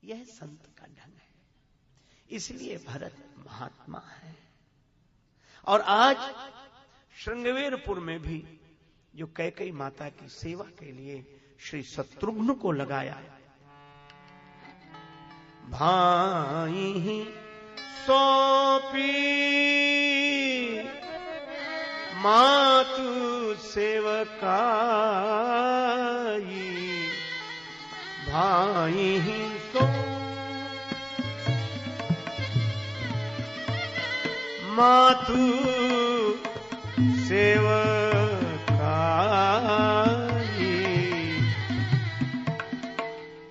यह संत का ढंग है, इसलिए भरत महात्मा है। और आज श्रृंगवेरपुर में भी जो कैकेयी माता की सेवा के लिए श्री शत्रुघ्न को लगाया, भाई सौंपी मातु सेवकाई, भाई सो मातु सेवकाई,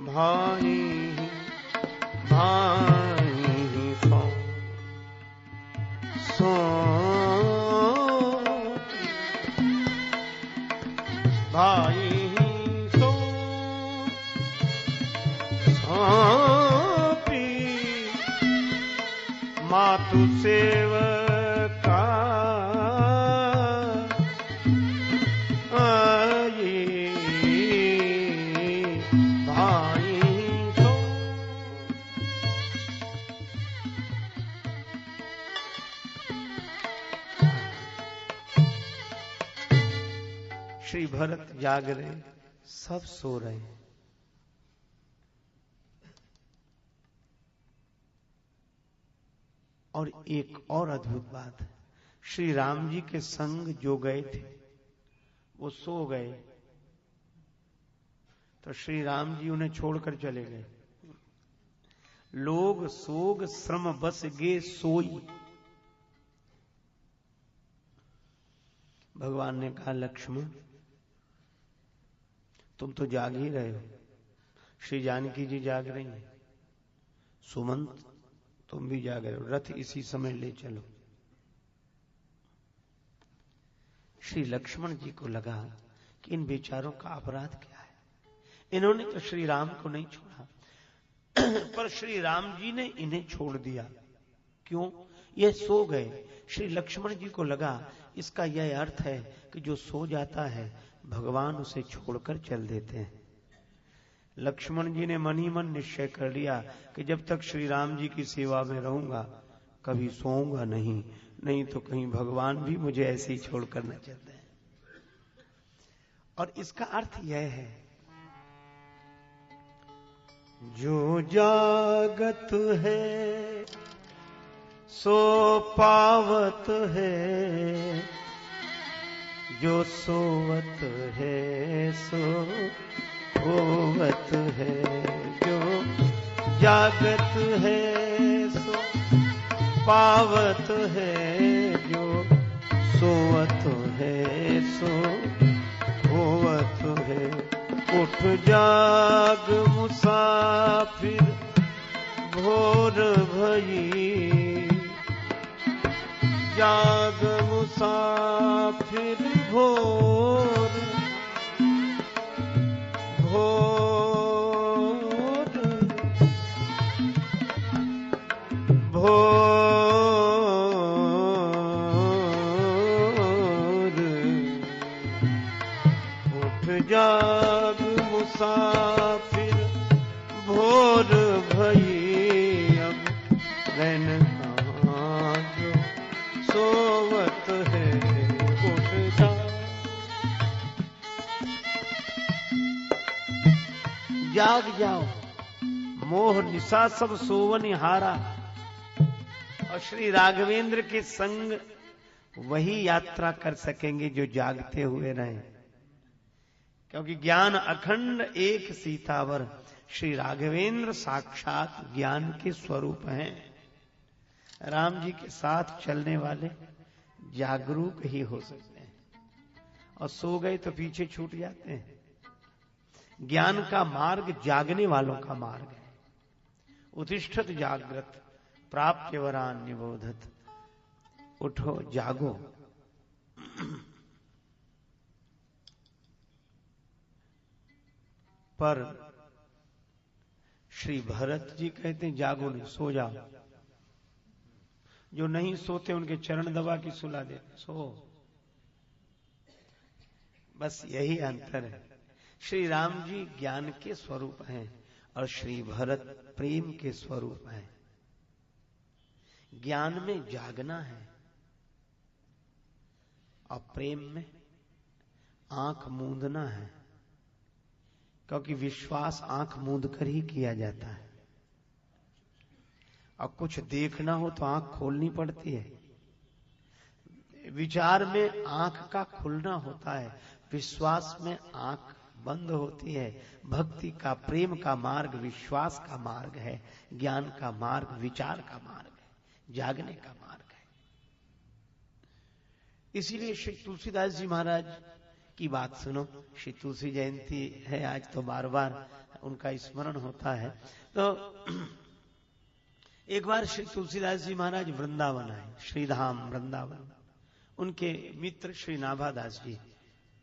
भाई सो भाई सो सौंपी मातु सेवका, भाई सो। श्री भरत जाग रहे, सब सो रहे हैं। और एक और अद्भुत बात है, श्री राम जी के संग जो गए थे वो सो गए, तो श्री राम जी उन्हें छोड़कर चले गए। लोग सोग श्रम बस गे सोई। भगवान ने कहा, लक्ष्मण तुम तो जाग ही रहे हो, श्री जानकी जी जाग रही हैं, सुमंत तुम भी जाग रहे हो, रथ इसी समय ले चलो। श्री लक्ष्मण जी को लगा कि इन बेचारों का अपराध क्या है, इन्होंने तो श्री राम को नहीं छोड़ा, पर श्री राम जी ने इन्हें छोड़ दिया। क्यों? ये सो गए। श्री लक्ष्मण जी को लगा इसका यह अर्थ है कि जो सो जाता है भगवान उसे छोड़कर चल देते हैं। लक्ष्मण जी ने मन ही मन निश्चय कर लिया कि जब तक श्री राम जी की सेवा में रहूंगा कभी सोऊंगा नहीं, नहीं तो कहीं भगवान भी मुझे ऐसे ही छोड़कर न चल दें। और इसका अर्थ यह है, जो जागत है सो पावत है, जो सोवत है सो होवत है, जो जागत है सो पावत है, जो सोवत है सो होवत है। उठ जाग मुसाफिर भोर भई, जाग मुसाफिर भोर भोर भोर, उठ जाग मुसाफिर भोर भई, अब रैन कहाँ जो सोवत है, उठ जाग जाओ, मोह निशा सब सोवन हारा। और श्री राघवेंद्र के संग वही यात्रा कर सकेंगे जो जागते हुए रहे, क्योंकि ज्ञान अखंड एक सीतावर। श्री राघवेंद्र साक्षात ज्ञान के स्वरूप हैं। राम जी के साथ चलने वाले जागरूक ही हो सकते हैं, और सो गए तो पीछे छूट जाते हैं। ज्ञान का मार्ग जागने वालों का मार्ग है। उत्तिष्ठत जागृत प्राप्य वरान निबोधत, उठो जागो। पर श्री भरत जी कहते हैं जागो नहीं, सो जाओ। जो नहीं सोते उनके चरण दबा के सुला देते, सो। बस यही अंतर है। श्री राम जी ज्ञान के स्वरूप हैं और श्री भरत प्रेम के स्वरूप हैं। ज्ञान में जागना है और प्रेम में आंख मूंदना है, क्योंकि विश्वास आंख मूंद कर ही किया जाता है। और कुछ देखना हो तो आंख खोलनी पड़ती है। विचार में आंख का खुलना होता है, विश्वास में आंख बंद होती है। भक्ति का, प्रेम का मार्ग विश्वास का मार्ग है, ज्ञान का मार्ग विचार का मार्ग है, जागने का मार्ग है। इसीलिए श्री तुलसीदास जी महाराज की बात सुनो। श्री तुलसी जयंती है आज, तो बार बार उनका स्मरण होता है। तो एक बार श्री तुलसीदास जी महाराज वृंदावन आए, श्रीधाम वृंदावन। उनके मित्र श्री नाभादास जी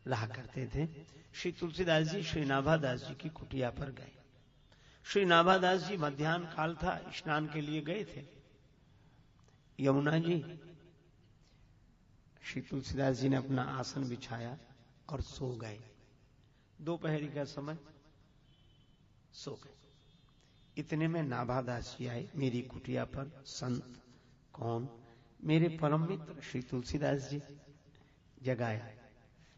रहा करते थे। श्री तुलसीदास जी श्री नाभादास जी की कुटिया पर गए। श्री नाभादास जी मध्याह्न काल था, स्नान के लिए गए थे यमुना जी। श्री तुलसीदास जी ने अपना आसन बिछाया और सो गए। दोपहर का समय सो गए। इतने में नाभादास जी आए मेरी कुटिया पर। संत कौन? मेरे परम मित्र श्री तुलसीदास जी। जगाया।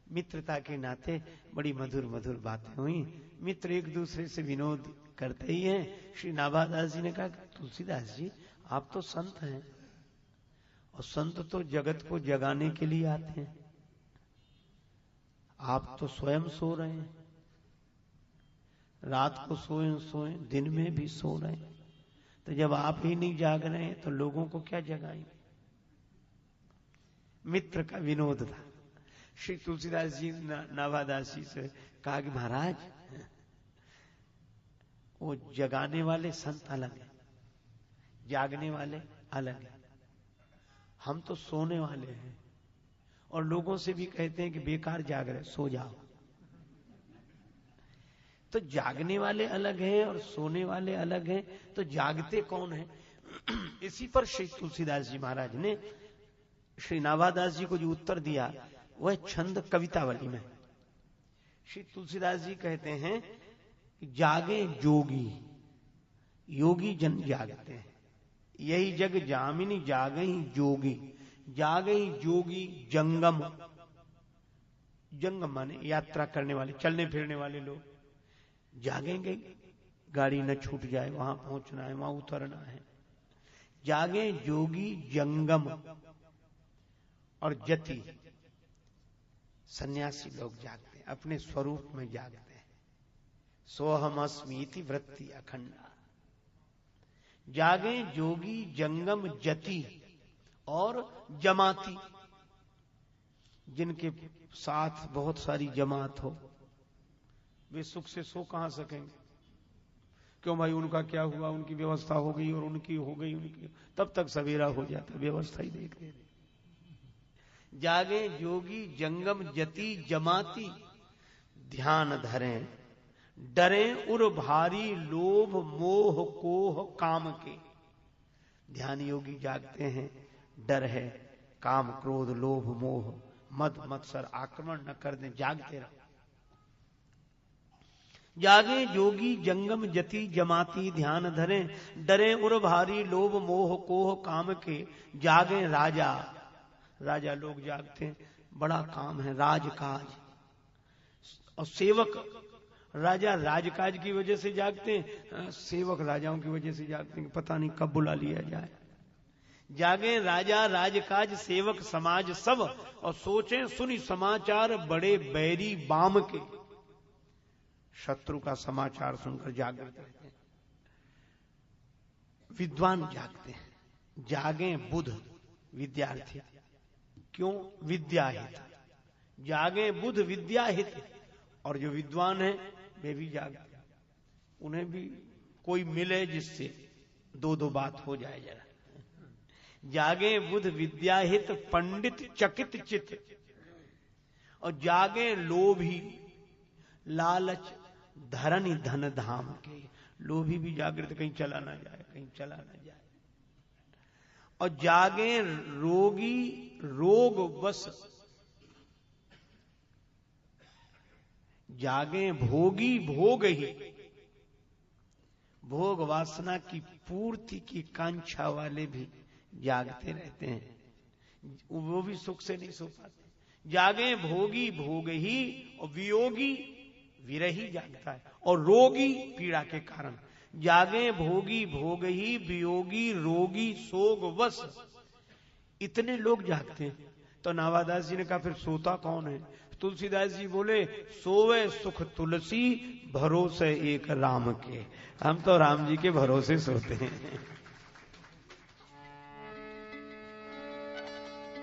मित्रता के नाते बड़ी मधुर मधुर बातें हुई। मित्र एक दूसरे से विनोद करते ही हैं। श्री नाभादास जी ने कहा, तुलसीदास जी आप तो संत हैं, और संत तो जगत को जगाने के लिए आते हैं। आप तो स्वयं सो रहे हैं, रात को सोए दिन में भी सो रहे हैं। तो जब आप ही नहीं जाग रहे हैं तो लोगों को क्या जगाएंगे? मित्र का विनोद था। श्री तुलसीदास जी नाभादास जी से कहा कि महाराज वो जगाने वाले संत अलग है, जागने वाले अलग है। हम तो सोने वाले हैं और लोगों से भी कहते हैं कि बेकार जाग रहे, सो जाओ। तो जागने वाले अलग हैं और सोने वाले अलग हैं, तो जागते कौन है? इसी पर श्री तुलसीदास जी महाराज ने श्री नाभादास जी को जो उत्तर दिया वह छंद कवितावली में। श्री तुलसीदास जी कहते हैं कि जागे जोगी, योगी जन जागते हैं। यही जग जामिनी जागई जोगी, जागई जोगी जंगम। जंगम माने यात्रा करने वाले, चलने फिरने वाले लोग जागेंगे। गाड़ी न छूट जाए, वहां पहुंचना है, वहां उतरना है। जागे जोगी जंगम। और जति सन्यासी लोग जागते हैं, अपने स्वरूप में जागते हैं। सोहम अस्मीति वृत्ति अखंडा। जागे जोगी जंगम जति और जमाती, जिनके साथ बहुत सारी जमात हो, वे सुख से सो कहां सकेंगे? क्यों भाई, उनका क्या हुआ, उनकी व्यवस्था हो गई और उनकी हो गई, उनकी तब तक सवेरा हो जाता, व्यवस्था ही देखते। जागे जोगी जंगम जति जमाती, ध्यान धरें डरें उर भारी लोभ मोह कोह काम के। ध्यान योगी जागते हैं, डर है काम क्रोध लोभ मोह मद मत्सर आक्रमण न कर दें, जागते रहो। जागे जोगी जंगम जति जमाती, ध्यान धरें डरें उर भारी लोभ मोह कोह काम के। जागे राजा, राजा लोग जागते हैं, बड़ा काम है राजकाज। और सेवक, राजा राजकाज की वजह से जागते हैं, सेवक राजाओं की वजह से जागते हैं, पता नहीं कब बुला लिया जाए। जागे राजा राजकाज सेवक समाज सब, और सोचें सुनी समाचार बड़े बैरी बाम के। शत्रु का समाचार सुनकर जागृत रहते हैं। विद्वान जागते हैं। जागे बुध विद्यार्थी, क्यों? विद्याहित। जागे बुध विद्याहित। और जो विद्वान है वे भी जागते हैं, उन्हें भी कोई मिले जिससे दो दो बात हो जाए जरा। जागे बुध विद्याहित पंडित चकित चित। और जागे लोभी लालच धरनी धन धाम के। लोभी भी जागृत, कहीं चला ना जाए, कहीं चला ना जाए। और जागे रोगी रोग बस। जागे भोगी भोग ही। भोग वासना की पूर्ति की कांक्षा वाले भी जागते रहते हैं, वो भी सुख से नहीं सो पाते। जागे भोगी भोग ही, और वियोगी विरही जागता है, और रोगी पीड़ा के कारण। जागे भोगी भोग ही, वियोगी रोगी सोग वश, इतने लोग जागते हैं। तो नावादास जी ने कहा फिर सोता कौन है? तुलसीदास जी बोले सोवे सुख तुलसी, भरोसे एक राम के। हम तो राम जी के भरोसे सोते हैं।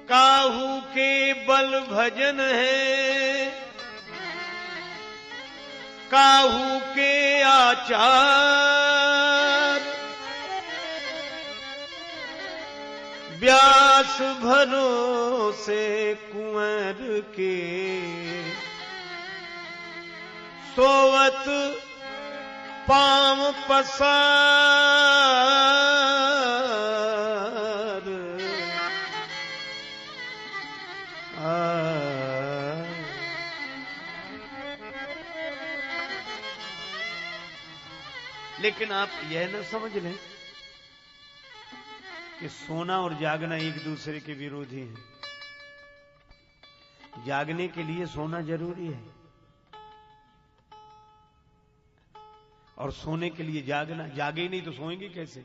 काहू के बल भजन है, काहू के आचार, व्यास भरोसे कुंवर के, सोवत पाम पसार। लेकिन आप यह न समझ लें कि सोना और जागना एक दूसरे के विरोधी हैं। जागने के लिए सोना जरूरी है, और सोने के लिए जागना। जागे नहीं तो सोएंगे कैसे,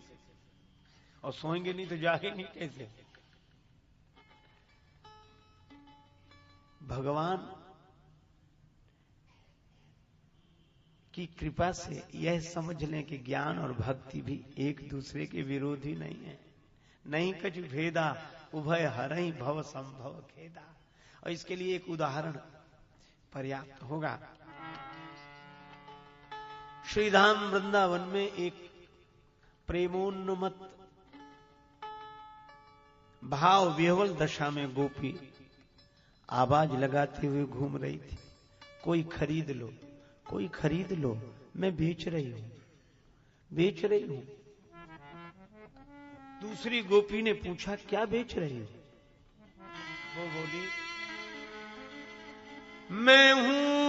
और सोएंगे नहीं तो जागेंगे कैसे? भगवान की कृपा से यह समझ लें कि ज्ञान और भक्ति भी एक दूसरे के विरोधी नहीं है। नहीं कछु भेदा, उभय हरहि भव संभव खेदा। और इसके लिए एक उदाहरण पर्याप्त होगा। श्रीधाम वृंदावन में एक प्रेमोन्नमत भाव विह्वल दशा में गोपी आवाज लगाते हुए घूम रही थी, कोई खरीद लो, कोई खरीद लो, मैं बेच रही हूं, बेच रही हूं। दूसरी गोपी ने पूछा क्या बेच रही हो? वो बोली मैं हूं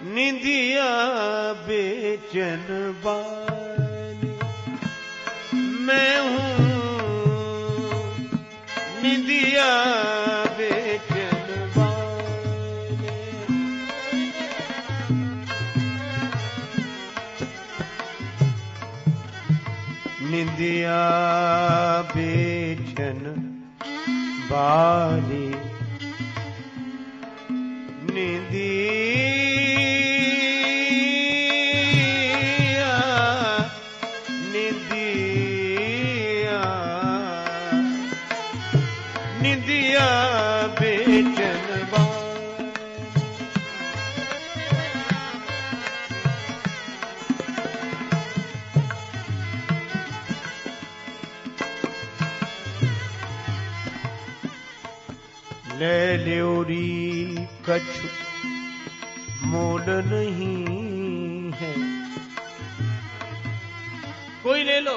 निधिया बेचन वाली, मैं हूं निधिया बेचन वाली। निधिया बेचन वाली, निधिया बेचन ले ल्योरी कछु मोल नहीं है। कोई ले लो,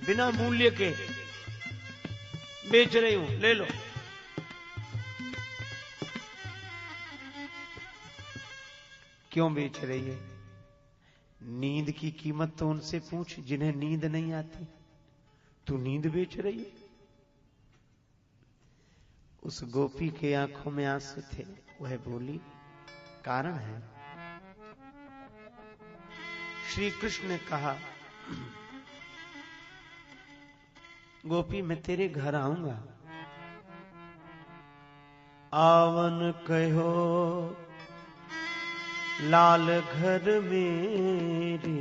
बिना मूल्य के बेच रही हूं, ले लो। क्यों बेच रही है? नींद की कीमत तो उनसे पूछ जिन्हें नींद नहीं आती। तू नींद बेच रही है? उस गोपी के आंखों में आंसू थे। वह बोली कारण है। श्री कृष्ण ने कहा गोपी मैं तेरे घर आऊंगा। आवन कहो लाल घर मेरे।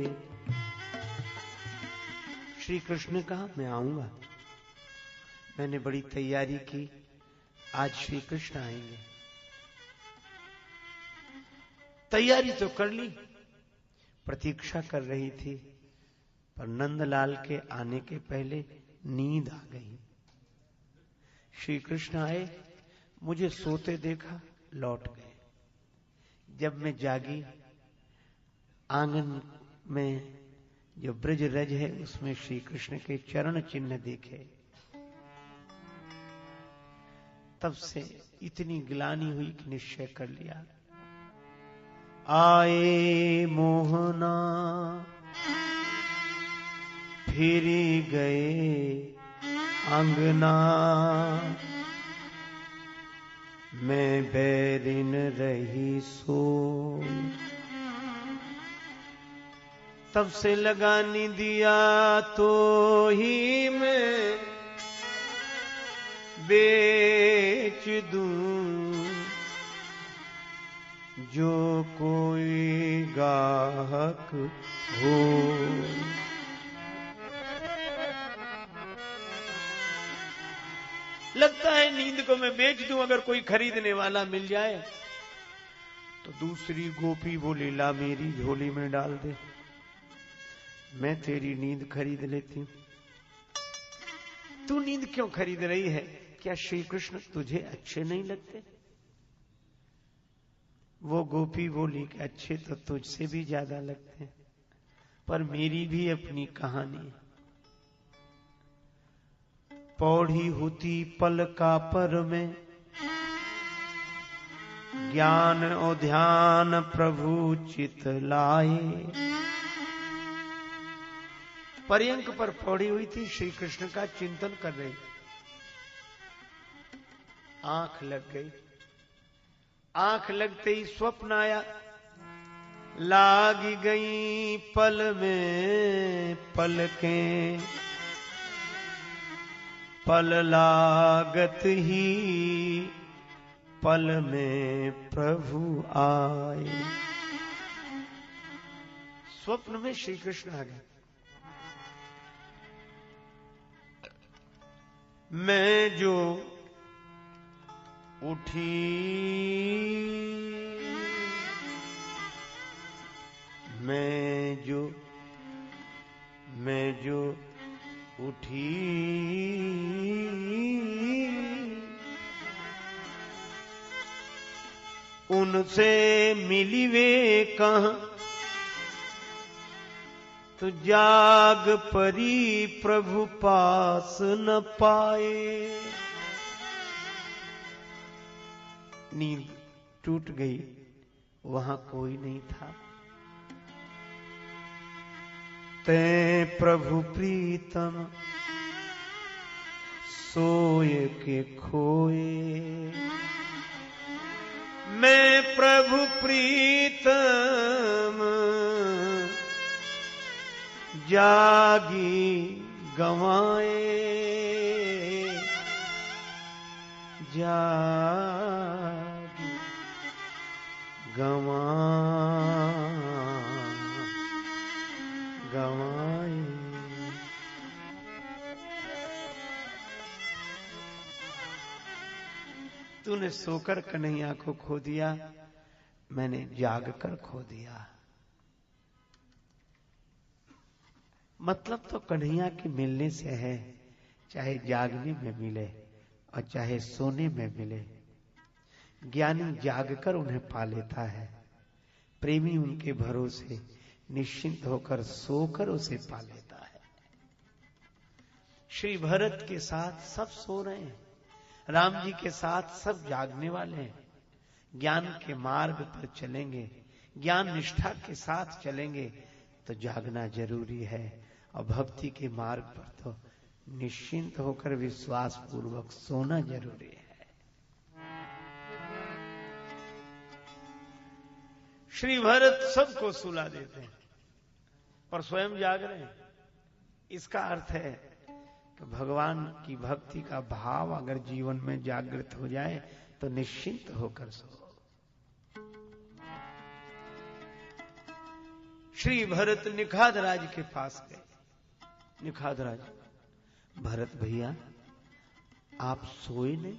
श्री कृष्ण ने कहा मैं आऊंगा, मैंने बड़ी तैयारी की, आज श्री कृष्ण आएंगे। तैयारी तो कर ली, प्रतीक्षा कर रही थी, पर नंदलाल के आने के पहले नींद आ गई। श्री कृष्ण आए, मुझे सोते देखा, लौट गए। जब मैं जागी, आंगन में जो ब्रज रज है उसमें श्री कृष्ण के चरण चिन्ह देखे, तब से इतनी ग्लानि हुई कि निश्चय कर लिया, आए मोहना फिरी गए अंगना, मैं बैरिन रही सो। तब से लगानी दिया तो ही मैं बेच दूं, जो कोई गाहक हो। लगता है नींद को मैं बेच दूं, अगर कोई खरीदने वाला मिल जाए। तो दूसरी गोपी बोली, ला मेरी झोली में डाल दे, मैं तेरी नींद खरीद लेती हूं। तू नींद क्यों खरीद रही है? क्या श्री कृष्ण तुझे अच्छे नहीं लगते? वो गोपी बोली कि अच्छे तो तुझसे भी ज्यादा लगते हैं, पर मेरी भी अपनी कहानी है। पौड़ी होती पल का पर में, ज्ञान और ध्यान प्रभु चित लाए। पर्यंक पर पौड़ी हुई थी, श्री कृष्ण का चिंतन कर रही, आंख लग गई। आंख लगते ही स्वप्न आया, लागी गई पल में पलकें, पल लागत ही पल में प्रभु आए। स्वप्न में श्री कृष्ण आ गए। मैं जो उठी मैं जो उठी, उनसे मिली वे कहां, तो जाग परी प्रभु पास न पाए। नींद टूट गई, वहां कोई नहीं था। ते प्रभु प्रीतम सोए के खोए, मैं प्रभु प्रीतम जागी गवाए, जागी गवाए। तूने सोकर कन्हैया को खो दिया, मैंने जागकर खो दिया। मतलब तो कन्हैया के मिलने से है, चाहे जागने में मिले और चाहे सोने में मिले। ज्ञानी जागकर उन्हें पा लेता है, प्रेमी उनके भरोसे निश्चिंत होकर सोकर उसे पा लेता है। श्री भरत के साथ सब सो रहे हैं, राम जी के साथ सब जागने वाले हैं। ज्ञान के मार्ग पर चलेंगे, ज्ञान निष्ठा के साथ चलेंगे तो जागना जरूरी है, और भक्ति के मार्ग पर तो निश्चिंत होकर विश्वास पूर्वक सोना जरूरी है। श्री भरत सबको सुला देते हैं और स्वयं जाग रहे हैं। इसका अर्थ है कि भगवान की भक्ति का भाव अगर जीवन में जागृत हो जाए तो निश्चिंत होकर सो। श्री भरत निखादराज के पास गए। निखादराज, भरत भैया आप सोए नहीं?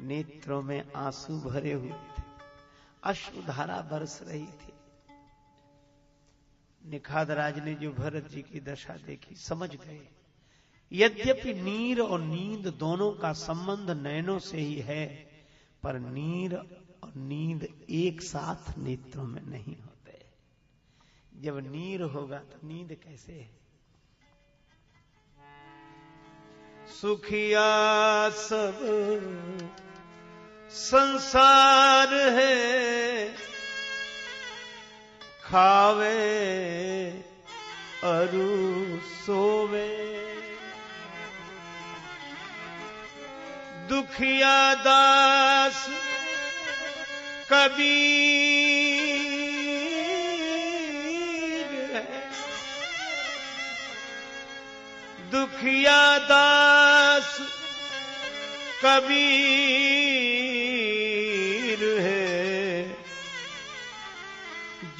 नेत्रों में आंसू भरे हुए थे, अश्रुधारा बरस रही थी। निखादराज ने जो भरत जी की दशा देखी समझ गए, यद्यपि नीर और नींद दोनों का संबंध नयनों से ही है, पर नीर और नींद एक साथ नेत्रों में नहीं होते। जब नीर होगा तो नींद कैसे है? सुखिया सब संसार है, खावे अरु सोवे। दुखिया दास कबीर है, दुखिया दास कबीर है।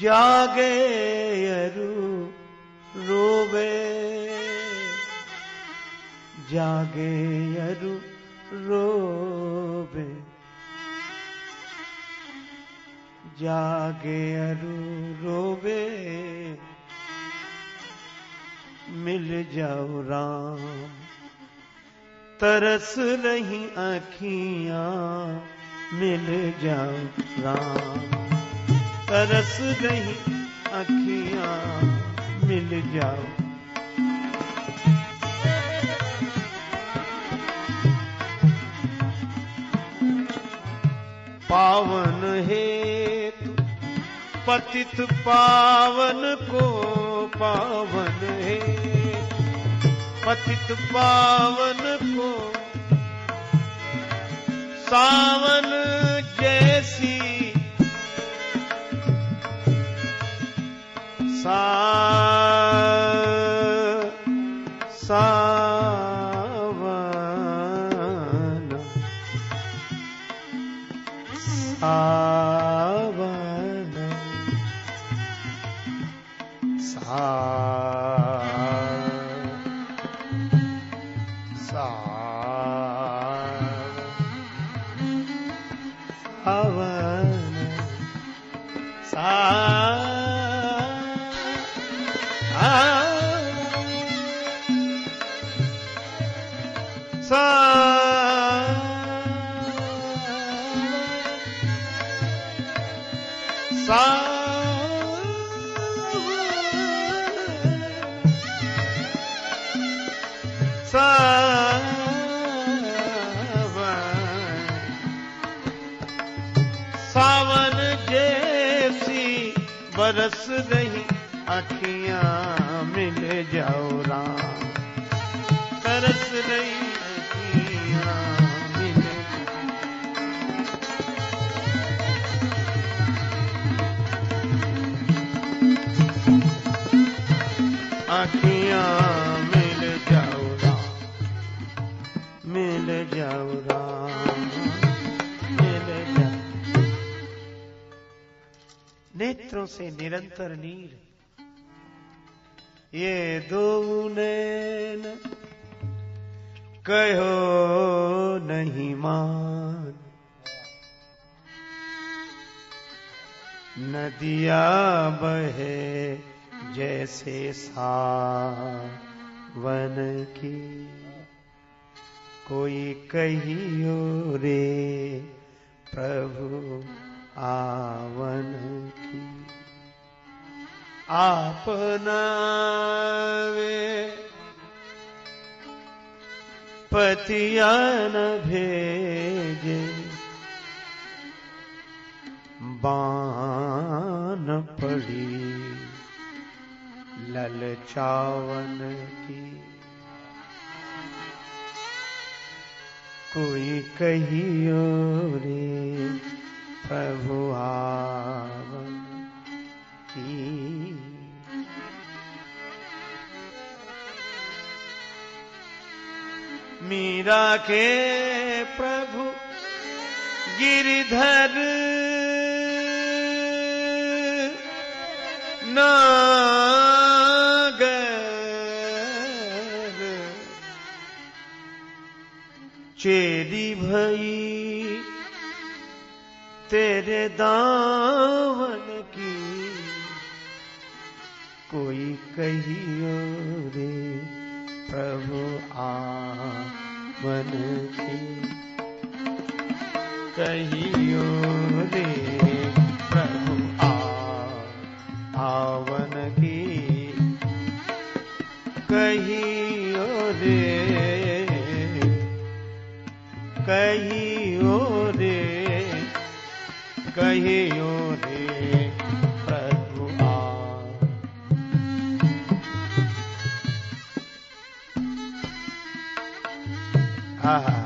जागे अरु रोवे, जागे अरु रोवे, जागे अरु रोवे। मिल जाओ राम, तरस रही आँखियां, मिल जाओ राम, तरस रही आँखियां, मिल जाओ। पावन हेतु पतित पावन को, पावन है पतित पावन को। सावन जैसी सावन, सावन, सावन जैसी बरस रही आँखियां, मिल जाओ राम, तरस रही आँखियां, मिल आँखियां, मिल जाओ राम, मिल जाओ राम, मिल जाओ। नेत्रों से निरंतर नीर, ये दो नैन कहो नहीं मान। नदिया बहे जैसे सावन की, कोई कहियो रे प्रभु आवन की। आपना वे पतिया न भेजे, बान पड़ी ललचावन की। कोई कहियो रे प्रभु आवन की। मीरा के प्रभु गिरधर नागर, चेरी भई तेरे दामन की। कोई कहियो रे प्रभु आवन की। कहियो रे प्रभु आवन रे कहियो रे कहियो रे प्रभु आहा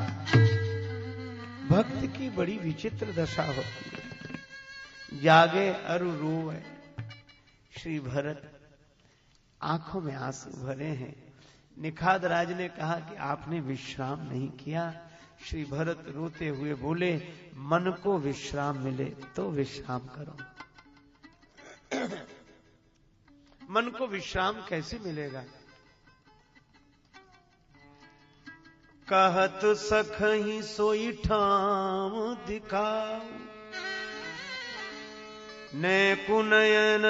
भक्त की बड़ी विचित्र दशा होती है। जागे अरु रोए। श्री भरत आंखों में आंसू भरे हैं। निखाद राज ने कहा कि आपने विश्राम नहीं किया। श्री भरत रोते हुए बोले, मन को विश्राम मिले तो विश्राम करो। मन को विश्राम कैसे मिलेगा? कहत सखहि सोई ठाम दिखाओ, ने कुनयन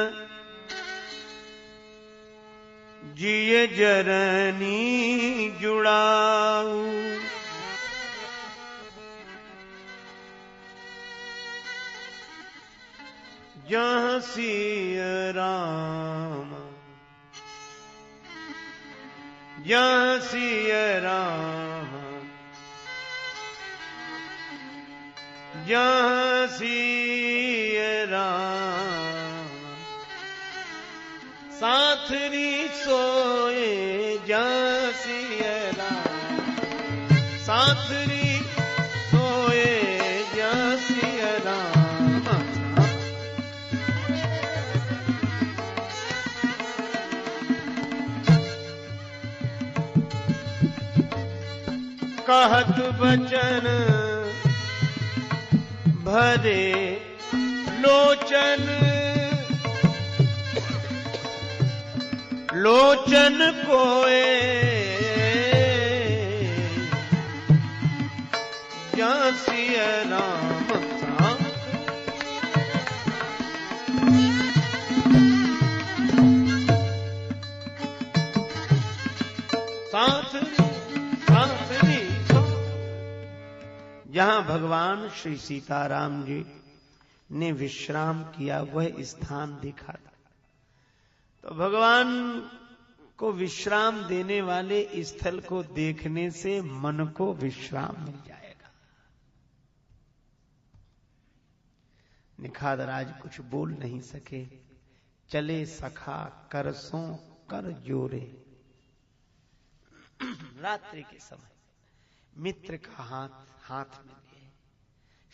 जिये जरनी जुड़ाऊ। जहाँ सिय राम जहाँ सिय राम जहाँ सिय राम साथरी सोए। जहाँ सिय राम साथरी सोए। जहाँ सिय राम कहत बचन भरे लोचन। लोचन कोए जहाँ सिय राम साथरी। जहां भगवान श्री सीताराम जी ने विश्राम किया वह स्थान दिखा था। तो भगवान को विश्राम देने वाले स्थल को देखने से मन को विश्राम मिल जाएगा। निखाद राज कुछ बोल नहीं सके। चले सखा करसों कर जोरे। रात्रि के समय मित्र का हाथ में लिए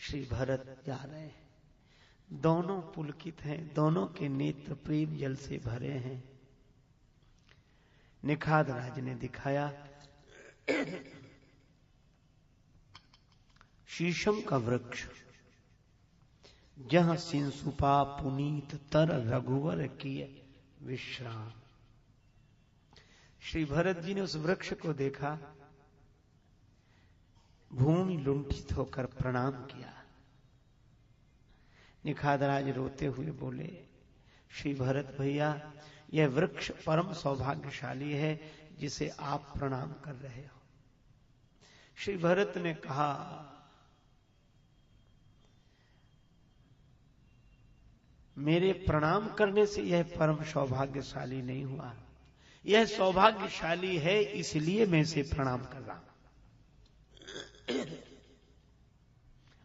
श्री भरत जा रहे हैं। दोनों पुलकित हैं, दोनों के नेत्र प्रेम जल से भरे हैं। निखाद राज ने दिखाया शीशम का वृक्ष, जहां सिंसुपा पुनीत तर रघुवर किए विश्राम। श्री भरत जी ने उस वृक्ष को देखा, भूमि लुंठित होकर प्रणाम किया। निखादराज रोते हुए बोले, श्री भरत भैया, यह वृक्ष परम सौभाग्यशाली है जिसे आप प्रणाम कर रहे हो। श्री भरत ने कहा, मेरे प्रणाम करने से यह परम सौभाग्यशाली नहीं हुआ। यह सौभाग्यशाली है इसलिए मैं इसे प्रणाम कर रहा हूं।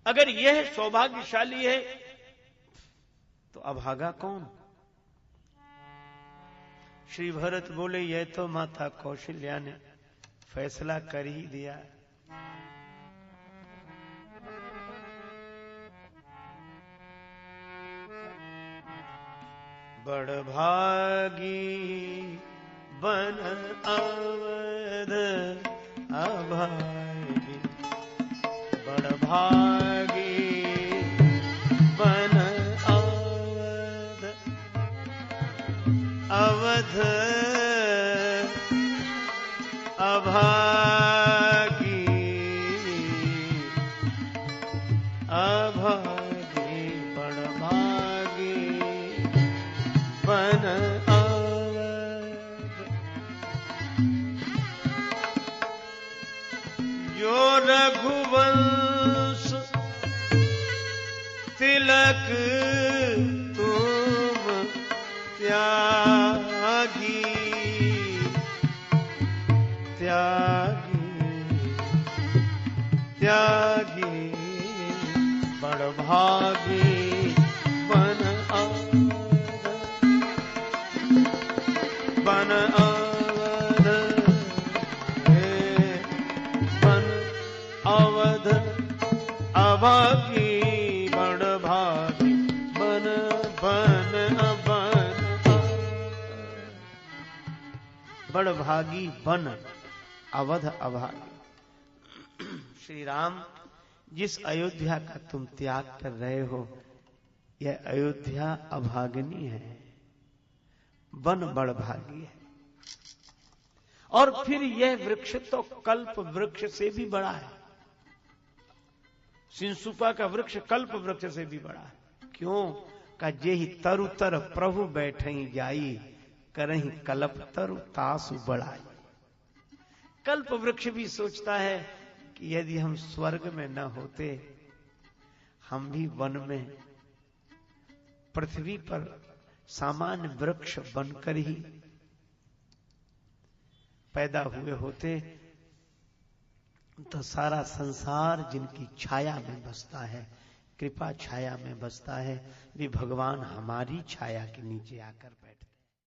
अगर यह सौभाग्यशाली है तो अभागा कौन? श्री भरत बोले, यह तो माता कौशल्या ने फैसला कर ही दिया। बड़ भागी बन अवध अभागी। बड़ भागी बन अवध अवध अभागी। अभागी बड़ भागी बन अवध। जो रघुवंश तिलक तुम त्यागी। त्यागी त्यागी बड़ भागी बन बन अवध बन अवध अभागी बड़ भागी बन बन बन बड़ भागी बन अवध अभागी। श्री राम, जिस अयोध्या का तुम त्याग कर रहे हो, यह अयोध्या अभागिनी है, वन बड़ भागी है। और फिर यह वृक्ष तो कल्प वृक्ष से भी बड़ा है। सिंसुपा का वृक्ष कल्प वृक्ष से भी बड़ा है। क्यों? का जेहि तरु तर प्रभु बैठई जाई, करही कल्प तरु तासु बढ़ाई। कल्प वृक्ष भी सोचता है कि यदि हम स्वर्ग में न होते, हम भी वन में पृथ्वी पर सामान्य वृक्ष बनकर ही पैदा हुए होते, तो सारा संसार जिनकी छाया में बसता है, कृपा छाया में बसता है, वे भगवान हमारी छाया के नीचे आकर बैठते।